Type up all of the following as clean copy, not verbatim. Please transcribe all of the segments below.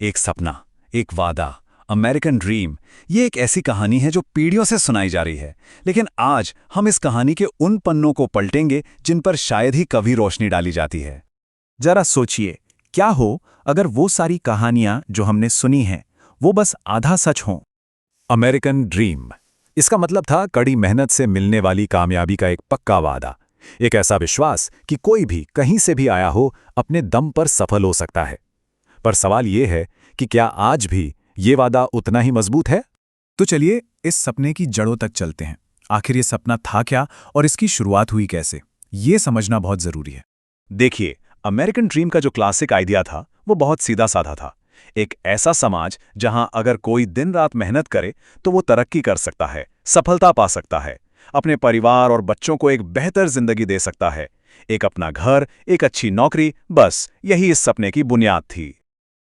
एक सपना, एक वादा, अमेरिकन ड्रीम, ये एक ऐसी कहानी है जो पीढ़ियों से सुनाई जा रही है। लेकिन आज हम इस कहानी के उन पन्नों को पलटेंगे जिन पर शायद ही कभी रोशनी डाली जाती है। जरा सोचिए, क्या हो अगर वो सारी कहानियां जो हमने सुनी हैं वो बस आधा सच हों। अमेरिकन ड्रीम, इसका मतलब था कड़ी मेहनत से मिलने वाली कामयाबी का एक पक्का वादा, एक ऐसा विश्वास कि कोई भी कहीं से भी आया हो अपने दम पर सफल हो सकता है। पर सवाल ये है कि क्या आज भी ये वादा उतना ही मजबूत है? तो चलिए इस सपने की जड़ों तक चलते हैं। आखिर ये सपना था क्या और इसकी शुरुआत हुई कैसे, ये समझना बहुत जरूरी है। देखिए, अमेरिकन ड्रीम का जो क्लासिक आइडिया था वो बहुत सीधा साधा था। एक ऐसा समाज जहां अगर कोई दिन रात मेहनत करे तो वो तरक्की कर सकता है, सफलता पा सकता है, अपने परिवार और बच्चों को एक बेहतर जिंदगी दे सकता है, एक अपना घर, एक अच्छी नौकरी, बस यही इस सपने की बुनियाद थी।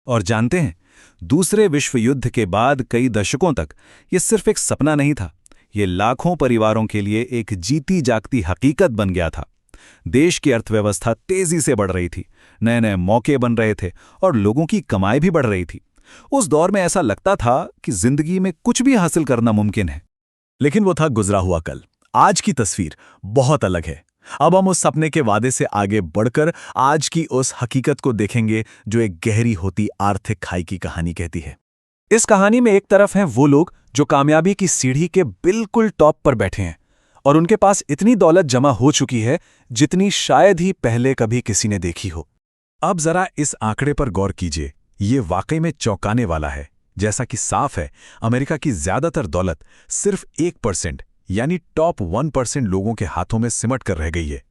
और जानते हैं, दूसरे विश्व युद्ध के बाद कई दशकों तक ये सिर्फ एक सपना नहीं था, ये लाखों परिवारों के लिए एक जीती जागती हकीकत बन गया था। देश की अर्थव्यवस्था तेजी से बढ़ रही थी, नए नए मौके बन रहे थे और लोगों की कमाई भी बढ़ रही थी। उस दौर में ऐसा लगता था कि जिंदगी में कुछ भी हासिल करना मुमकिन है। लेकिन वो था गुजरा हुआ कल। आज की तस्वीर बहुत अलग है। अब हम उस सपने के वादे से आगे बढ़कर आज की उस हकीकत को देखेंगे जो एक गहरी होती आर्थिक खाई की कहानी कहती है। इस कहानी में एक तरफ हैं वो लोग जो कामयाबी की सीढ़ी के बिल्कुल टॉप पर बैठे हैं और उनके पास इतनी दौलत जमा हो चुकी है जितनी शायद ही पहले कभी किसी ने देखी हो। अब जरा इस आंकड़े पर गौर कीजिए, ये वाकई में चौंकाने वाला है। जैसा कि साफ है, अमेरिका की ज्यादातर दौलत सिर्फ 1% यानी टॉप 1% लोगों के हाथों में सिमट कर रह गई है।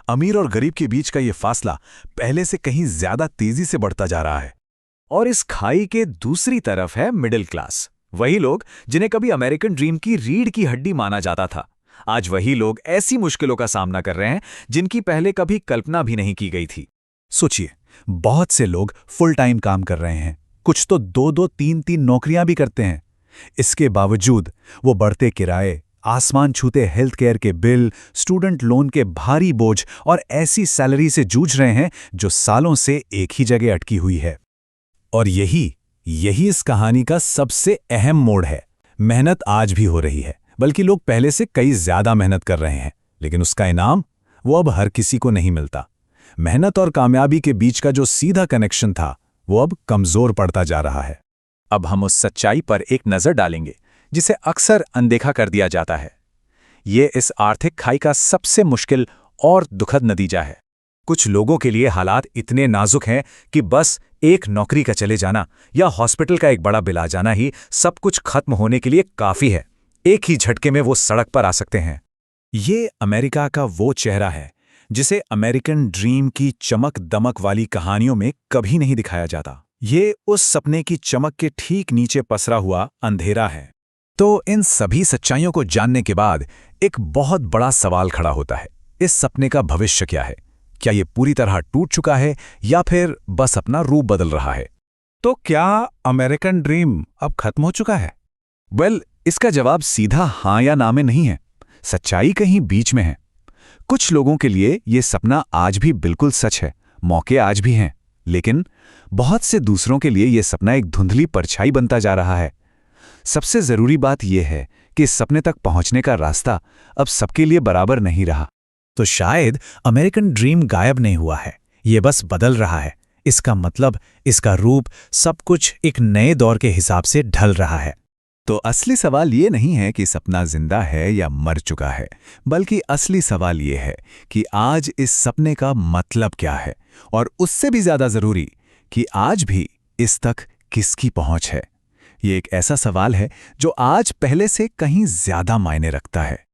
अमीर और गरीब के बीच का ये फासला पहले से कहीं ज्यादा तेजी से बढ़ता जा रहा है। और इस खाई के दूसरी तरफ है मिडिल क्लास, वही लोग जिन्हें कभी अमेरिकन ड्रीम की रीढ़ की हड्डी माना जाता था। आज वही लोग ऐसी मुश्किलों का सामना कर रहे हैं जिनकी पहले कभी कल्पना भी नहीं की गई थी। सोचिए, बहुत से लोग फुल टाइम काम कर रहे हैं, कुछ तो 2-2, 3-3 नौकरियां भी करते हैं। इसके बावजूद वो बढ़ते किराए, आसमान छूते हेल्थ केयर के बिल, स्टूडेंट लोन के भारी बोझ और ऐसी सैलरी से जूझ रहे हैं जो सालों से एक ही जगह अटकी हुई है। और यही इस कहानी का सबसे अहम मोड़ है। मेहनत आज भी हो रही है, बल्कि लोग पहले से कई ज्यादा मेहनत कर रहे हैं, लेकिन उसका इनाम वो अब हर किसी को नहीं मिलता। मेहनत और कामयाबी के बीच का जो सीधा कनेक्शन था वो अब कमजोर पड़ता जा रहा है। अब हम उस सच्चाई पर एक नजर डालेंगे जिसे अक्सर अनदेखा कर दिया जाता है। ये इस आर्थिक खाई का सबसे मुश्किल और दुखद नतीजा है। कुछ लोगों के लिए हालात इतने नाजुक हैं कि बस एक नौकरी का चले जाना या हॉस्पिटल का एक बड़ा बिल आ जाना ही सब कुछ खत्म होने के लिए काफी है। एक ही झटके में वो सड़क पर आ सकते हैं। ये अमेरिका का वो चेहरा है जिसे अमेरिकन ड्रीम की चमक दमक वाली कहानियों में कभी नहीं दिखाया जाता। ये उस सपने की चमक के ठीक नीचे पसरा हुआ अंधेरा है। तो इन सभी सच्चाइयों को जानने के बाद एक बहुत बड़ा सवाल खड़ा होता है, इस सपने का भविष्य क्या है? क्या ये पूरी तरह टूट चुका है या फिर बस अपना रूप बदल रहा है? तो क्या अमेरिकन ड्रीम अब खत्म हो चुका है? इसका जवाब सीधा हाँ या ना में नहीं है। सच्चाई कहीं बीच में है। कुछ लोगों के लिए ये सपना आज भी बिल्कुल सच है, मौके आज भी हैं, लेकिन बहुत से दूसरों के लिए ये सपना एक धुंधली परछाई बनता जा रहा है। सबसे जरूरी बात यह है कि इस सपने तक पहुंचने का रास्ता अब सबके लिए बराबर नहीं रहा। तो शायद अमेरिकन ड्रीम गायब नहीं हुआ है, ये बस बदल रहा है। इसका मतलब, इसका रूप, सब कुछ एक नए दौर के हिसाब से ढल रहा है। तो असली सवाल ये नहीं है कि सपना जिंदा है या मर चुका है, बल्कि असली सवाल ये है कि आज इस सपने का मतलब क्या है, और उससे भी ज्यादा जरूरी कि आज भी इस तक किसकी पहुंच है। ये एक ऐसा सवाल है जो आज पहले से कहीं ज्यादा मायने रखता है।